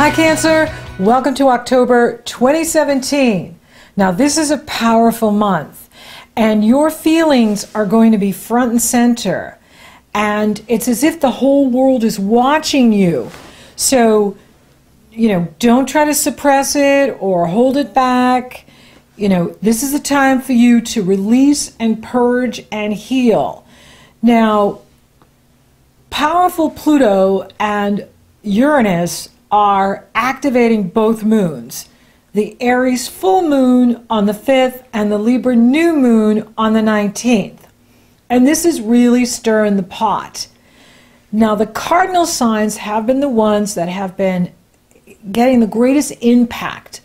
Hi Cancer, welcome to October 2017. Now this is a powerful month and your feelings are going to be front and center, and it's as if the whole world is watching you. So, don't try to suppress it or hold it back. This is the time for you to release and purge and heal. Now, powerful Pluto and Uranus are activating both moons. The Aries full moon on the 5th and the Libra new moon on the 19th. And this is really stirring the pot. Now, the cardinal signs have been the ones that have been getting the greatest impact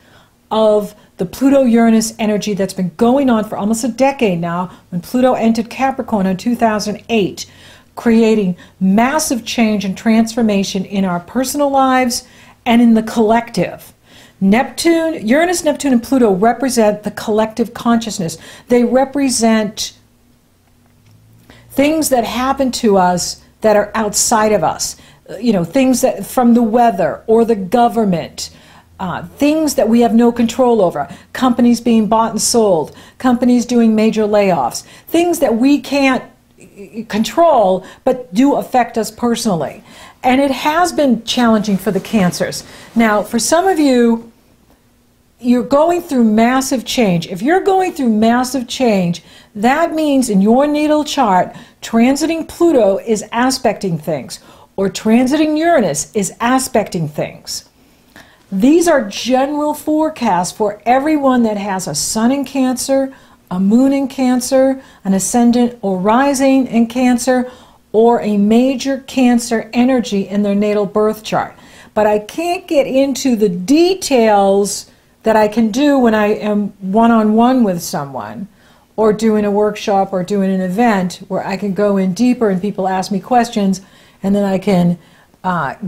of the Pluto-Uranus energy that's been going on for almost a decade now, when Pluto entered Capricorn in 2008, creating massive change and transformation in our personal lives and in the collective. Uranus, Neptune, and Pluto represent the collective consciousness. They represent things that happen to us that are outside of us. Things that from the weather or the government, things that we have no control over. Companies being bought and sold, companies doing major layoffs, things that we can't control but do affect us personally. And it has been challenging for the Cancers. Now, for some of you, you're going through massive change. If you're going through massive change, that means in your natal chart, transiting Pluto is aspecting things, or transiting Uranus is aspecting things. These are general forecasts for everyone that has a sun in Cancer, a moon in Cancer, an ascendant or rising in Cancer, or a major Cancer energy in their natal birth chart. But I can't get into the details that I can do when I am one-on-one with someone, or doing a workshop or doing an event where I can go in deeper and people ask me questions and then I can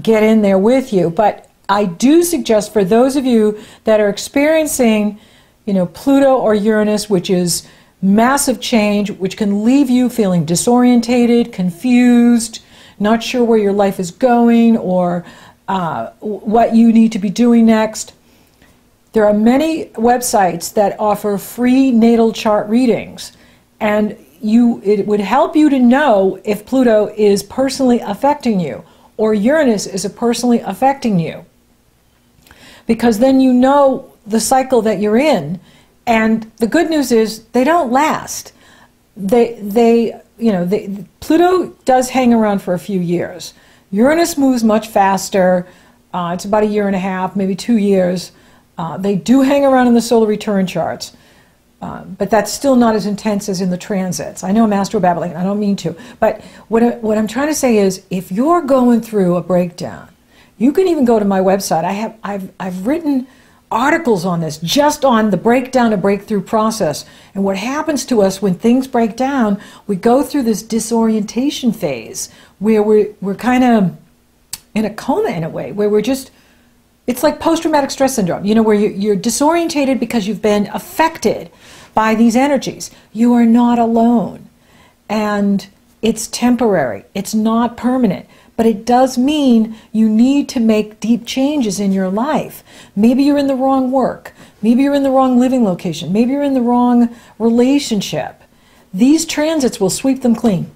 get in there with you. But I do suggest for those of you that are experiencing Pluto or Uranus, which is massive change, which can leave you feeling disorientated, confused, not sure where your life is going or what you need to be doing next. There are many websites that offer free natal chart readings, and it would help you to know if Pluto is personally affecting you or Uranus is personally affecting you, because then you know the cycle that you're in. And the good news is they don't last. Pluto does hang around for a few years. Uranus moves much faster. It's about 1.5 years, maybe 2 years. They do hang around in the solar return charts, but that's still not as intense as in the transits. I know I'm astro-babbling, I don't mean to. But what I'm trying to say is, if you're going through a breakdown, you can even go to my website. I've written articles on this, just on the breakdown and breakthrough process. And what happens to us when things break down, we go through this disorientation phase where we're kind of in a coma in a way, where it's like post-traumatic stress syndrome, where you're disorientated because you've been affected by these energies. You are not alone. And it's temporary. It's not permanent. But it does mean you need to make deep changes in your life. Maybe you're in the wrong work. Maybe you're in the wrong living location. Maybe you're in the wrong relationship. These transits will sweep them clean.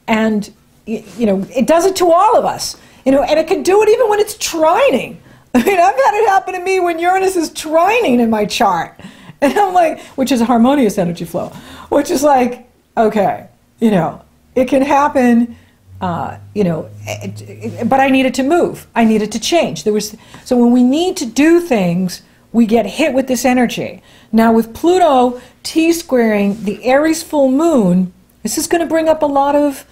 And, it does it to all of us. And it can do it even when it's trining. I mean, I've had it happen to me when Uranus is trining in my chart. And I'm like, which is a harmonious energy flow, which is like, okay, it can happen. But I needed to move. I needed to change. So when we need to do things, we get hit with this energy. Now with Pluto T-squaring the Aries full moon, this is going to bring up a lot of,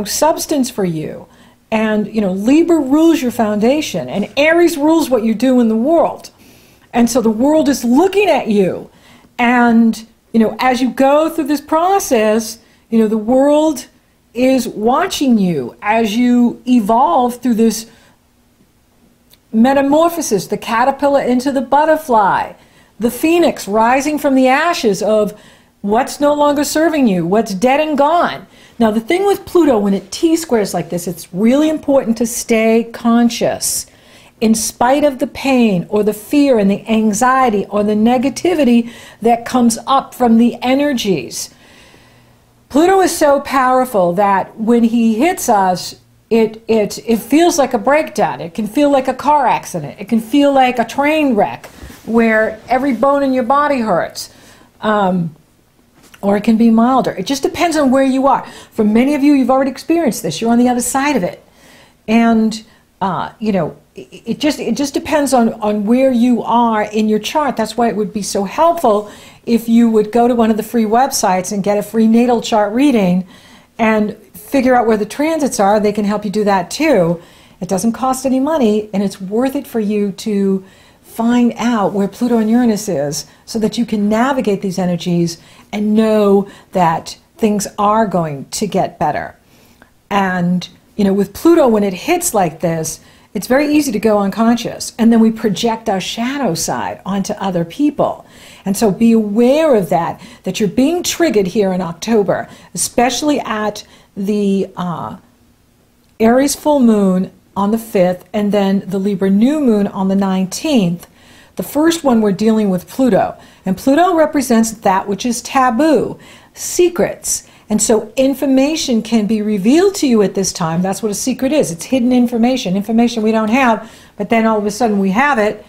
substance for you. And, Libra rules your foundation, and Aries rules what you do in the world. And so the world is looking at you. And, as you go through this process, the world is watching you as you evolve through this metamorphosis, the caterpillar into the butterfly, the phoenix rising from the ashes of what's no longer serving you, what's dead and gone. Now, the thing with Pluto, when it T-squares like this, it's really important to stay conscious in spite of the pain or the fear and the anxiety or the negativity that comes up from the energies. Pluto is so powerful that when he hits us, it feels like a breakdown. It can feel like a car accident. It can feel like a train wreck where every bone in your body hurts. Or it can be milder. It just depends on where you are. For many of you, you've already experienced this. You're on the other side of it. And, you know, it just depends on where you are in your chart. That's why it would be so helpful if you would go to one of the free websites and get a free natal chart reading and figure out where the transits are. They can help you do that too. It doesn't cost any money, and it's worth it for you to find out where Pluto and Uranus is so that you can navigate these energies and know that things are going to get better. And, you know, with Pluto, when it hits like this, it's very easy to go unconscious, and then we project our shadow side onto other people. And so be aware of that you're being triggered here in October, especially at the Aries full moon on the 5th, and then the Libra new moon on the 19th. The first one, we're dealing with Pluto, and Pluto represents that which is taboo, secrets. And so information can be revealed to you at this time. That's what a secret is. It's hidden information, information we don't have, but then all of a sudden we have it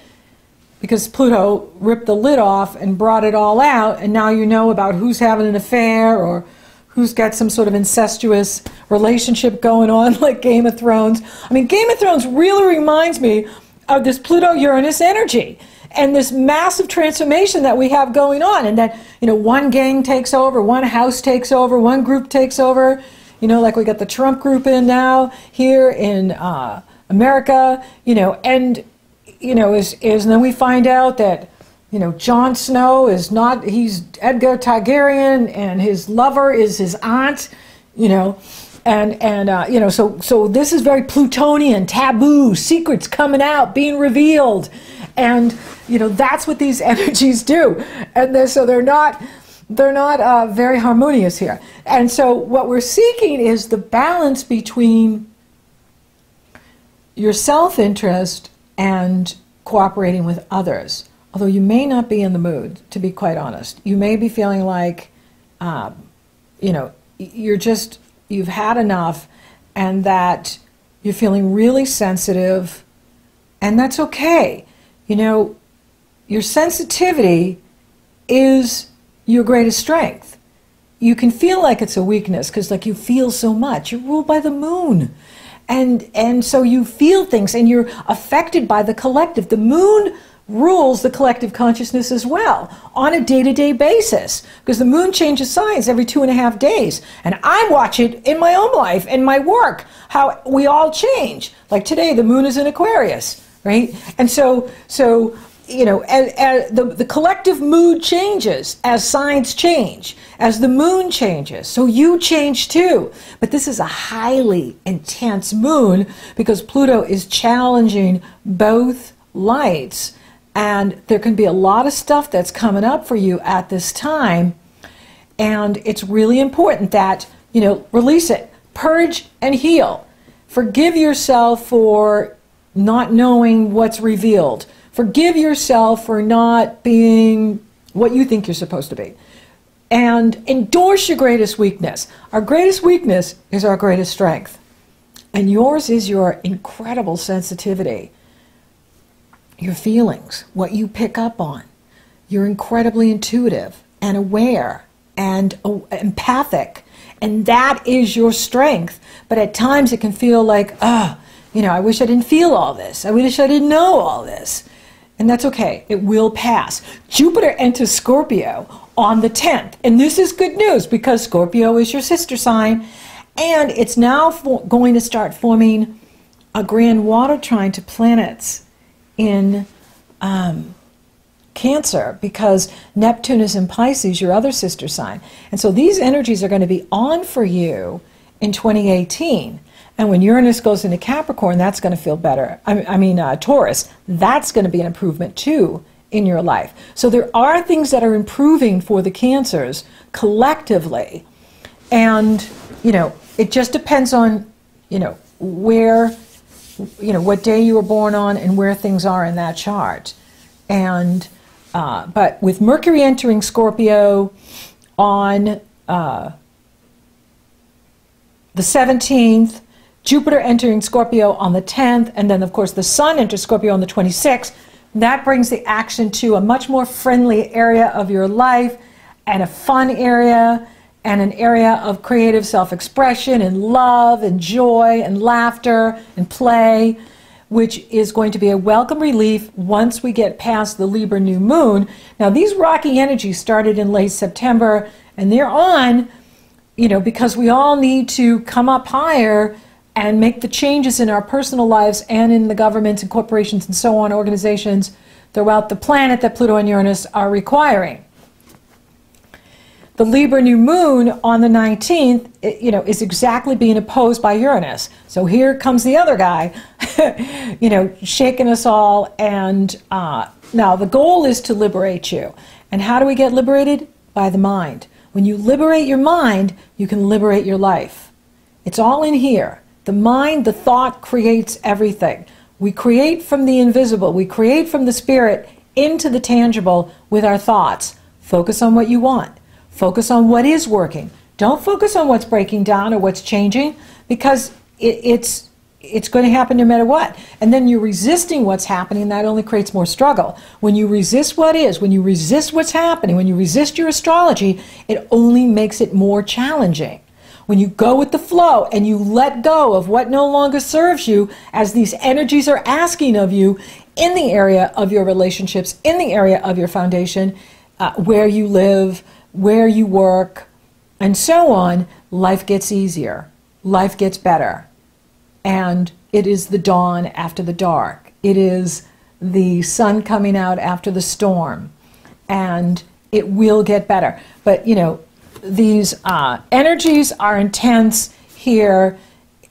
because Pluto ripped the lid off and brought it all out, and now you know about who's having an affair or who's got some sort of incestuous relationship going on, like Game of Thrones. I mean, Game of Thrones really reminds me of this Pluto-Uranus energy and this massive transformation that we have going on, and that, you know, one gang takes over, one house takes over, one group takes over, you know, like we got the Trump group in now here in America, you know, and, you know, and then we find out that, you know, Jon Snow is not, he's Edgar Targaryen, and his lover is his aunt, you know, and you know, so this is very Plutonian, taboo, secrets coming out, being revealed, and, you know, that's what these energies do, and so they're not very harmonious here. And so what we're seeking is the balance between your self-interest and cooperating with others. Although you may not be in the mood, to be quite honest. You may be feeling like, you know, you've had enough, and that you're feeling really sensitive, and that's okay. You know, your sensitivity is your greatest strength. You can feel like it's a weakness because, like, you feel so much. You're ruled by the moon. And so you feel things, and you're affected by the collective. The moon rules the collective consciousness as well on a day-to-day basis, because the moon changes signs every 2.5 days, and I watch it in my own life and my work, how we all change. Like today, the moon is in Aquarius, right? And so you know, as the collective mood changes as signs change, as the moon changes, so you change too. But this is a highly intense moon because Pluto is challenging both lights. And there can be a lot of stuff that's coming up for you at this time. And it's really important that, you know, release it, purge and heal. Forgive yourself for not knowing what's revealed. Forgive yourself for not being what you think you're supposed to be. And endorse your greatest weakness. Our greatest weakness is our greatest strength. And yours is your incredible sensitivity. Your feelings, what you pick up on. You're incredibly intuitive and aware and empathic, and that is your strength. But at times it can feel like, you know, I wish I didn't feel all this. I wish I didn't know all this. And that's okay. It will pass. Jupiter enters Scorpio on the 10th, and this is good news because Scorpio is your sister sign, and it's now going to start forming a grand water trine to planets in Cancer, because Neptune is in Pisces, your other sister sign. And so these energies are going to be on for you in 2018. And when Uranus goes into Capricorn, that's going to feel better. I mean, Taurus, that's going to be an improvement too in your life. So there are things that are improving for the Cancers collectively. And, you know, it just depends on, you know, where you know, what day you were born on and where things are in that chart. And but with Mercury entering Scorpio on the 17th, Jupiter entering Scorpio on the 10th, and then of course the Sun enters Scorpio on the 26th, that brings the action to a much more friendly area of your life, and a fun area, and an area of creative self-expression and love and joy and laughter and play, which is going to be a welcome relief once we get past the Libra new moon. Now, these rocky energies started in late September, and they're on, you know, because we all need to come up higher and make the changes in our personal lives and in the governments and corporations and so on, organizations throughout the planet that Pluto and Uranus are requiring. The Libra new moon on the 19th, you know, is exactly being opposed by Uranus. So here comes the other guy, you know, shaking us all. And now the goal is to liberate you. And how do we get liberated? By the mind. When you liberate your mind, you can liberate your life. It's all in here. The mind, the thought creates everything. We create from the invisible. We create from the spirit into the tangible with our thoughts. Focus on what you want. Focus on what is working. Don't focus on what's breaking down or what's changing, because it's going to happen no matter what. And then you're resisting what's happening. That only creates more struggle. When you resist what is, when you resist what's happening, when you resist your astrology, it only makes it more challenging. When you go with the flow and you let go of what no longer serves you, as these energies are asking of you in the area of your relationships, in the area of your foundation, where you live, where you work, and so on, life gets easier. Life gets better. And it is the dawn after the dark. It is the sun coming out after the storm. And it will get better. But, you know, these energies are intense here,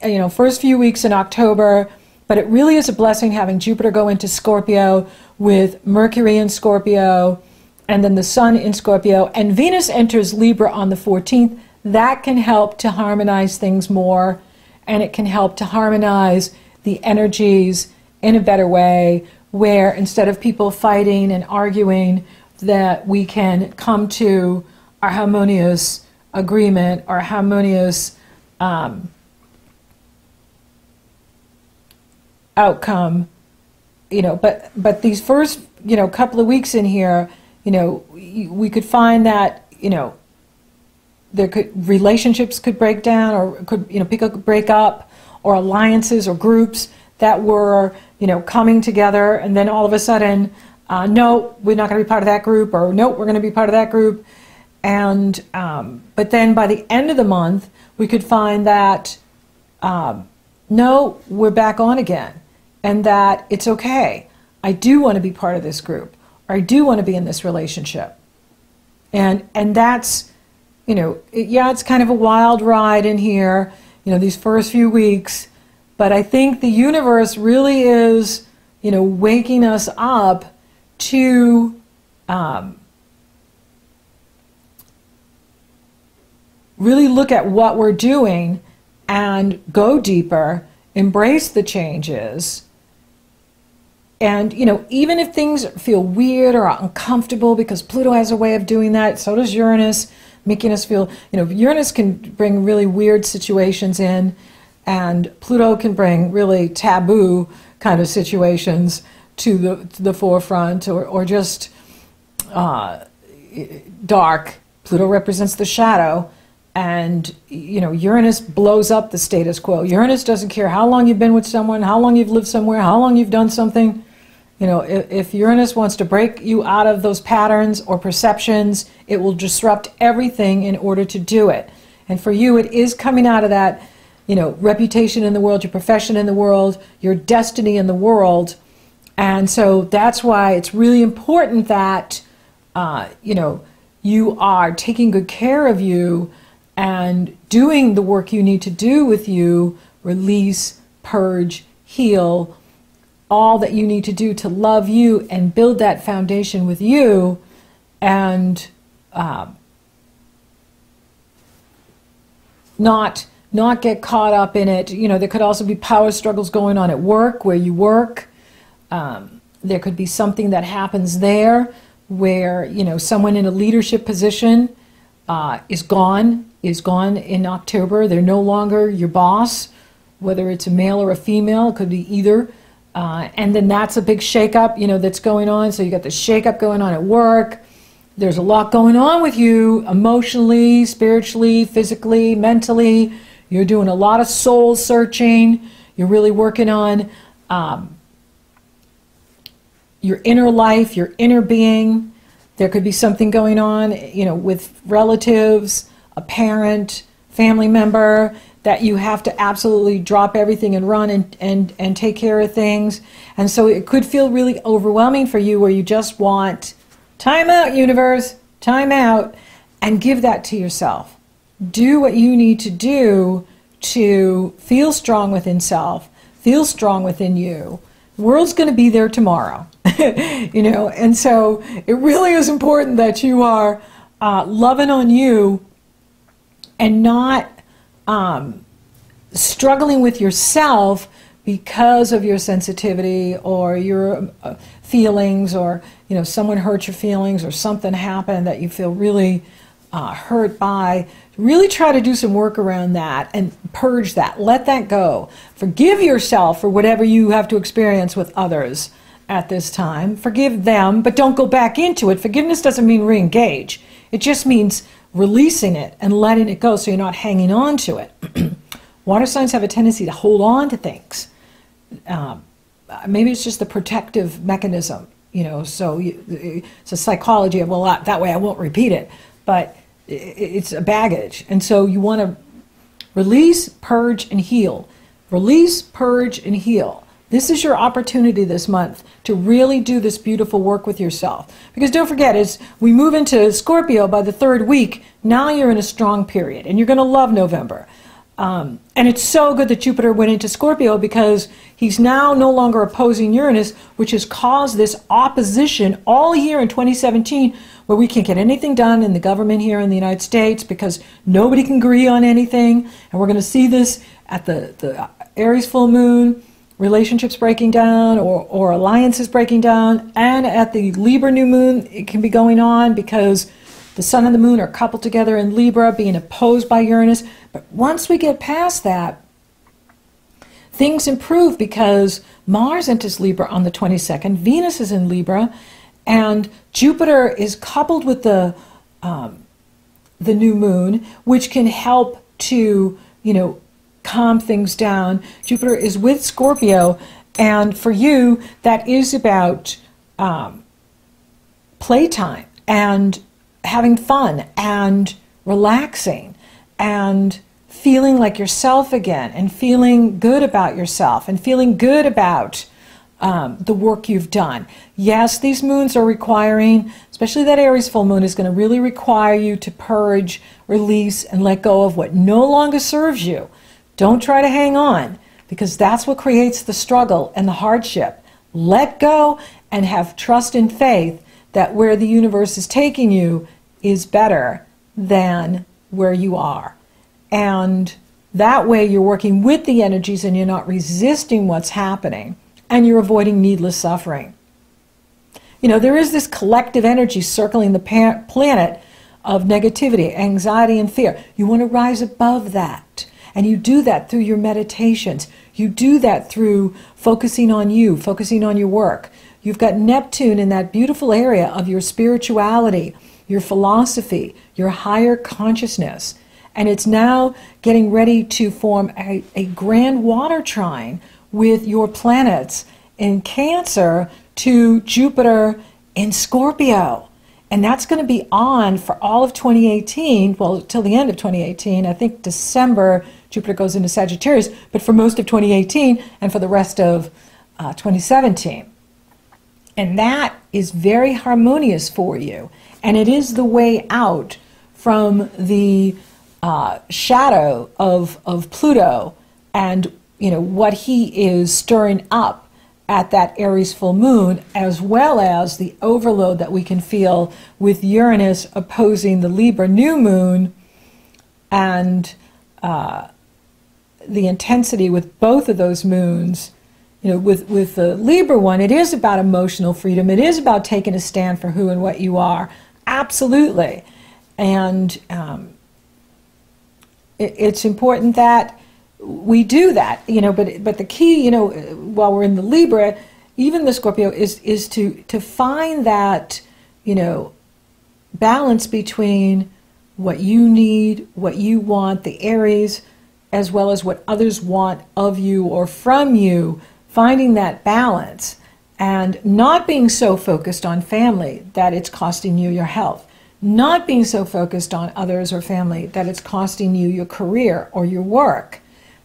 you know, first few weeks in October, but it really is a blessing having Jupiter go into Scorpio with Mercury in Scorpio, and then the Sun in Scorpio, and Venus enters Libra on the 14th. That can help to harmonize things more, and it can help to harmonize the energies in a better way, where instead of people fighting and arguing, that we can come to our harmonious agreement, our harmonious outcome, you know. But these first, you know, couple of weeks in here, you know, we could find that, you know, relationships could break down, or could, you know, people could break up, or alliances or groups that were, you know, coming together, and then all of a sudden, no, we're not going to be part of that group, or no, we're going to be part of that group. And but then by the end of the month, we could find that no, we're back on again, and that it's okay. I do want to be part of this group. Or I do want to be in this relationship. And that's, you know, yeah, it's kind of a wild ride in here, you know, these first few weeks. But I think the universe really is, you know, waking us up to really look at what we're doing and go deeper, embrace the changes. And, you know, even if things feel weird or uncomfortable, because Pluto has a way of doing that, so does Uranus, making us feel, you know, Uranus can bring really weird situations in, and Pluto can bring really taboo kind of situations to the forefront, or just dark. Pluto represents the shadow, and, you know, Uranus blows up the status quo. Uranus doesn't care how long you've been with someone, how long you've lived somewhere, how long you've done something. You know, if Uranus wants to break you out of those patterns or perceptions, it will disrupt everything in order to do it. And for you, it is coming out of that, you know, reputation in the world, your profession in the world, your destiny in the world. And so that's why it's really important that, you know, you are taking good care of you and doing the work you need to do with you, release, purge, heal, all that you need to do to love you and build that foundation with you, and not not get caught up in it. You know, there could also be power struggles going on at work, where you work. There could be something that happens there where, you know, someone in a leadership position is gone in October. They're no longer your boss, whether it's a male or a female. It could be either. And then that's a big shakeup, you know, that's going on. So you got the shakeup going on at work. There's a lot going on with you emotionally, spiritually, physically, mentally. You're doing a lot of soul searching. You're really working on your inner life, your inner being. There could be something going on, you know, with relatives, a parent, family member, that you have to absolutely drop everything and run and take care of things. And so it could feel really overwhelming for you, where you just want time out, universe, time out, and give that to yourself. Do what you need to do to feel strong within self, feel strong within you. The world's going to be there tomorrow, you know, and so it really is important that you are loving on you and not struggling with yourself because of your sensitivity or your feelings, or, you know, someone hurt your feelings or something happened that you feel really hurt by. Really try to do some work around that and purge that. Let that go. Forgive yourself for whatever you have to experience with others at this time. Forgive them, but don't go back into it. Forgiveness doesn't mean re-engage. It just means releasing it and letting it go so you're not hanging on to it. Water signs have a tendency to hold on to things. Maybe it's just the protective mechanism, you know, so it's a psychology of, well, that way I won't repeat it. But it's a baggage. And so you want to release, purge, and heal. Release, purge, and heal. This is your opportunity this month to really do this beautiful work with yourself. Because don't forget, as we move into Scorpio by the 3rd week, now you're in a strong period, and you're going to love November. And it's so good that Jupiter went into Scorpio, because he's now no longer opposing Uranus, which has caused this opposition all year in 2017, where we can't get anything done in the government here in the United States because nobody can agree on anything. And we're going to see this at the Aries full moon, relationships breaking down, or alliances breaking down, and at the Libra new moon it can be going on because the sun and the moon are coupled together in Libra, being opposed by Uranus. But once we get past that, things improve, because Mars enters Libra on the 22nd, Venus is in Libra, and Jupiter is coupled with the new moon, which can help to, you know, calm things down. Jupiter is with Scorpio, and for you, that is about playtime and having fun and relaxing and feeling like yourself again, and feeling good about yourself, and feeling good about the work you've done. Yes, these moons are requiring, especially that Aries full moon is going to really require you to purge, release, and let go of what no longer serves you. Don't try to hang on, because that's what creates the struggle and the hardship. Let go and have trust and faith that where the universe is taking you is better than where you are. And that way you're working with the energies and you're not resisting what's happening, and you're avoiding needless suffering. You know, there is this collective energy circling the planet of negativity, anxiety, and fear. You want to rise above that. And you do that through your meditations. You do that through focusing on you, focusing on your work. You've got Neptune in that beautiful area of your spirituality, your philosophy, your higher consciousness. And it's now getting ready to form a grand water trine with your planets in Cancer to Jupiter in Scorpio. And that's going to be on for all of 2018, well, till the end of 2018. I think December, Jupiter goes into Sagittarius, but for most of 2018 and for the rest of 2017. And that is very harmonious for you. And it is the way out from the shadow of Pluto and, you know, what he is stirring up at that Aries full moon, as well as the overload that we can feel with Uranus opposing the Libra new moon, and the intensity with both of those moons. You know, with the Libra one, it is about emotional freedom. It is about taking a stand for who and what you are. Absolutely. And it's important that we do that, you know, but the key, you know, while we're in the Libra, even the Scorpio, is to find that, you know, balance between what you need, what you want, the Aries, as well as what others want of you or from you, finding that balance and not being so focused on family that it's costing you your health, not being so focused on others or family that it's costing you your career or your work.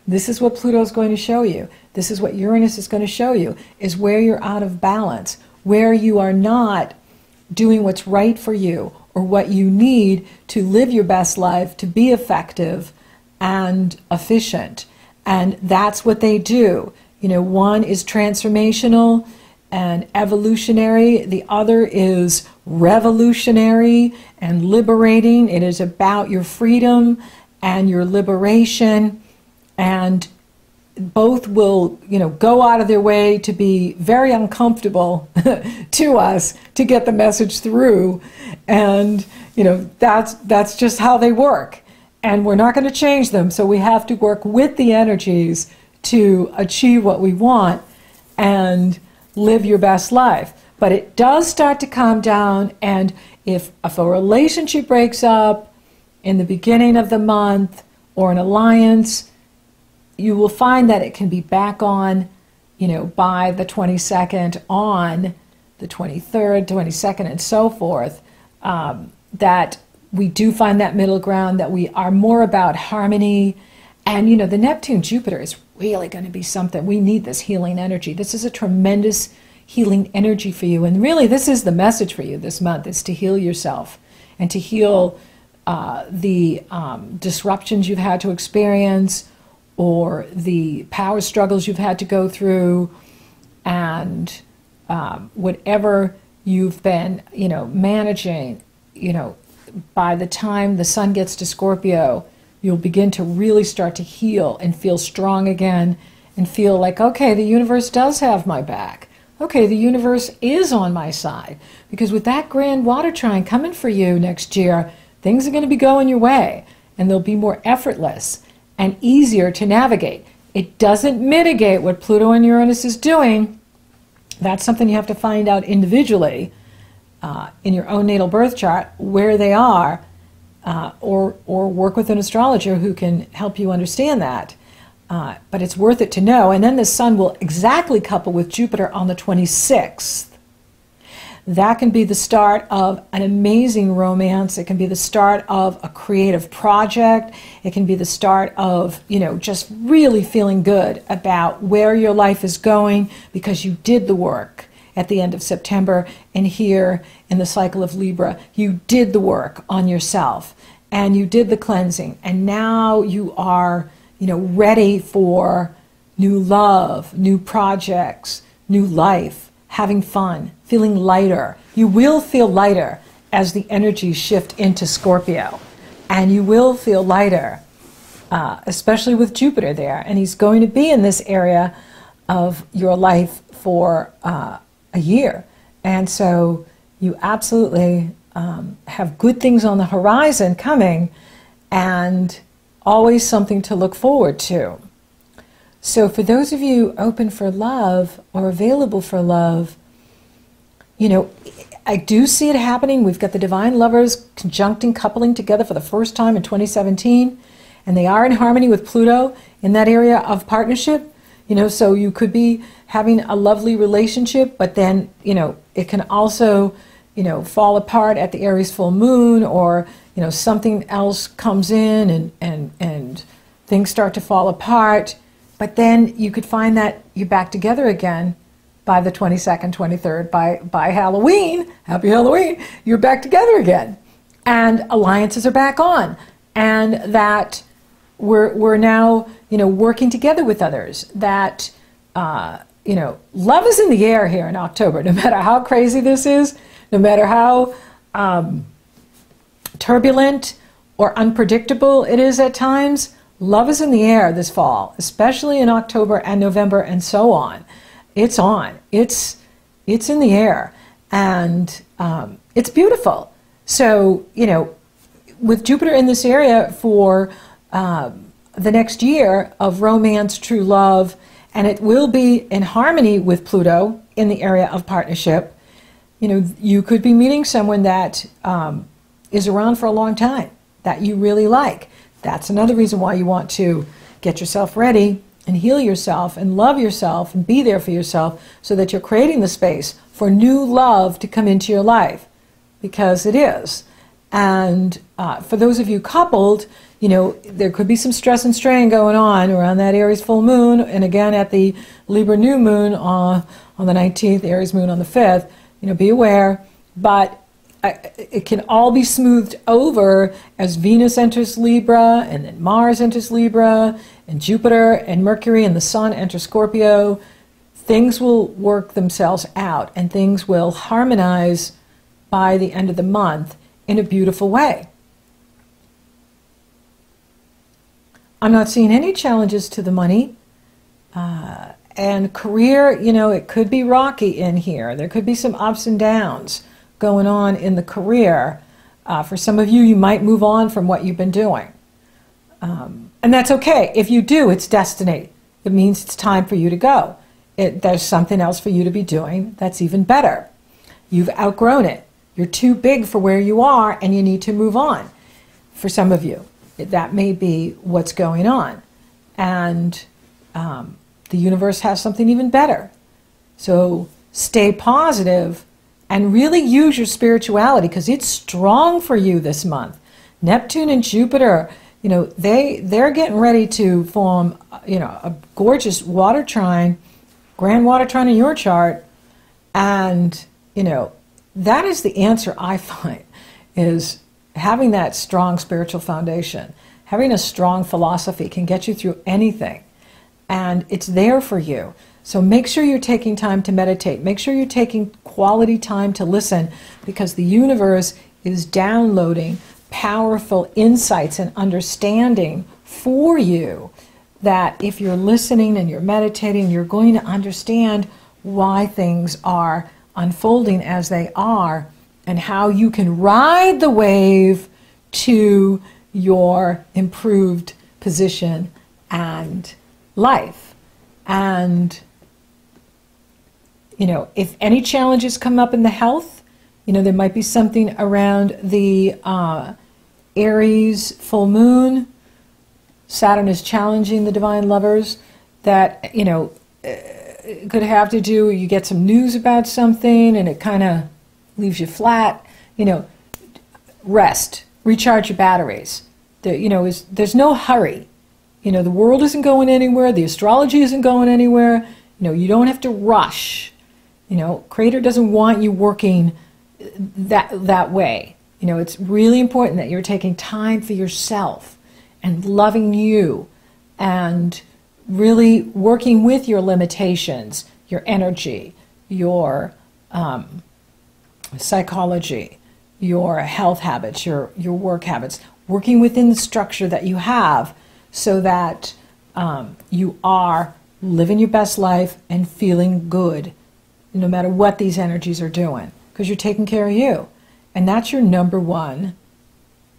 This is what Pluto is going to show you. This is what Uranus is going to show you, is where you're out of balance, where you are not doing what's right for you or what you need to live your best life, to be effective and efficient. And that's what they do. You know, one is transformational and evolutionary. The other is revolutionary and liberating. It is about your freedom and your liberation. And both will, you know, go out of their way to be very uncomfortable to us to get the message through. And, you know, that's just how they work. And we're not going to change them. So we have to work with the energies to achieve what we want and live your best life. But it does start to calm down, and if a relationship breaks up in the beginning of the month or an alliance, you will find that it can be back on, you know, by the 22nd, on the 23rd, 22nd, and so forth, that we do find that middle ground, that we are more about harmony. And, you know, the Neptune-Jupiter is really going to be something. We need this healing energy. This is a tremendous healing energy for you. And really, this is the message for you this month, is to heal yourself and to heal the disruptions you've had to experience, or the power struggles you've had to go through, and whatever you've been, you know, managing. You know, by the time the sun gets to Scorpio, you'll begin to really start to heal and feel strong again, and feel like, okay, the universe does have my back. Okay, the universe is on my side. Because with that grand water trine coming for you next year, things are going to be going your way, and they'll be more effortless and easier to navigate. It doesn't mitigate what Pluto and Uranus is doing. That's something you have to find out individually in your own natal birth chart, where they are, or work with an astrologer who can help you understand that. But it's worth it to know. And then the sun will exactly couple with Jupiter on the 26th. That can be the start of an amazing romance. It can be the start of a creative project. It can be the start of, you know, just really feeling good about where your life is going, because you did the work at the end of September. And here in the cycle of Libra, you did the work on yourself, and you did the cleansing. And now you are, you know, ready for new love, new projects, new life, having fun, feeling lighter. You will feel lighter as the energies shift into Scorpio. And you will feel lighter, especially with Jupiter there. And he's going to be in this area of your life for a year. And so you absolutely have good things on the horizon coming, and always something to look forward to. So for those of you open for love or available for love, you know, I do see it happening. We've got the divine lovers conjuncting, coupling together for the first time in 2017, and they are in harmony with Pluto in that area of partnership. You know, so you could be having a lovely relationship, but then, you know, it can also, you know, fall apart at the Aries full moon, or, you know, something else comes in and things start to fall apart. But then you could find that you're back together again by the 22nd, 23rd, by Halloween. Happy Halloween! You're back together again. And alliances are back on. And that we're now, you know, working together with others. That, you know, love is in the air here in October. No matter how crazy this is, no matter how turbulent or unpredictable it is at times, Love is in the air this fall, especially in October and November and so on. It's on. It's in the air, and it's beautiful. So, you know, with Jupiter in this area for the next year of romance, true love, and it will be in harmony with Pluto in the area of partnership. You know, you could be meeting someone that is around for a long time, that you really like. That's another reason why you want to get yourself ready and heal yourself and love yourself and be there for yourself, so that you're creating the space for new love to come into your life, because it is. And for those of you coupled, you know, there could be some stress and strain going on around that Aries full moon, and again at the Libra new moon on the 19th, Aries moon on the 5th. You know, be aware, but it can all be smoothed over as Venus enters Libra, and then Mars enters Libra, and Jupiter and Mercury and the Sun enter Scorpio. Things will work themselves out, and things will harmonize by the end of the month in a beautiful way. I'm not seeing any challenges to the money. And career, you know, it could be rocky in here. There could be some ups and downs going on in the career. For some of you, you might move on from what you've been doing. And that's okay. If you do, it's destiny. It means it's time for you to go. There's something else for you to be doing that's even better. You've outgrown it. You're too big for where you are, and you need to move on. For some of you, that may be what's going on. And the universe has something even better. So stay positive and really use your spirituality, because it's strong for you this month. Neptune and Jupiter, you know, they're getting ready to form, you know, a gorgeous water trine, grand water trine in your chart. And, you know, that is the answer, I find, is having that strong spiritual foundation. Having a strong philosophy can get you through anything, and it's there for you. So make sure you're taking time to meditate. Make sure you're taking quality time to listen, because the universe is downloading powerful insights and understanding for you, that if you're listening and you're meditating, you're going to understand why things are unfolding as they are, and how you can ride the wave to your improved position and life. And, you know, if any challenges come up in the health, you know, there might be something around the Aries full moon. Saturn is challenging the divine lovers, that, you know, could have to do, you get some news about something and it kind of leaves you flat. You know, rest, recharge your batteries. You know, there's no hurry. You know, the world isn't going anywhere. The astrology isn't going anywhere. You know, you don't have to rush. You know, Creator doesn't want you working that way. You know, it's really important that you're taking time for yourself and loving you, and really working with your limitations, your energy, your psychology, your health habits, your work habits, working within the structure that you have, so that you are living your best life and feeling good, no matter what these energies are doing, because you're taking care of you. And that's your #1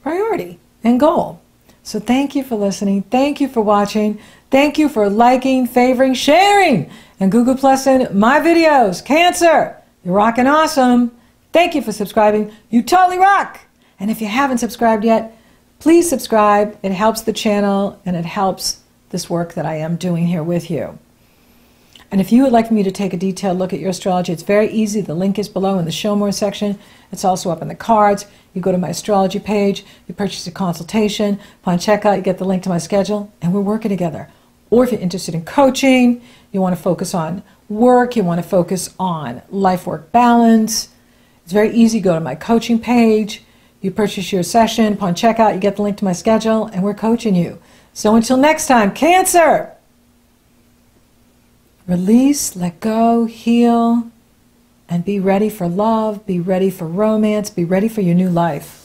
priority and goal. So thank you for listening. Thank you for watching. Thank you for liking, favoring, sharing, and Google Plusing my videos. Cancer, you're rocking awesome. Thank you for subscribing. You totally rock. And if you haven't subscribed yet, please subscribe. It helps the channel, and it helps this work that I am doing here with you. And if you would like me to take a detailed look at your astrology, it's very easy. The link is below in the Show More section. It's also up in the cards. You go to my astrology page, you purchase a consultation. Upon checkout, you get the link to my schedule, and we're working together. Or if you're interested in coaching, you want to focus on work, you want to focus on life-work balance, it's very easy. Go to my coaching page, you purchase your session. Upon checkout, you get the link to my schedule, and we're coaching you. So until next time, Cancer! Release, let go, heal, and be ready for love, be ready for romance, be ready for your new life.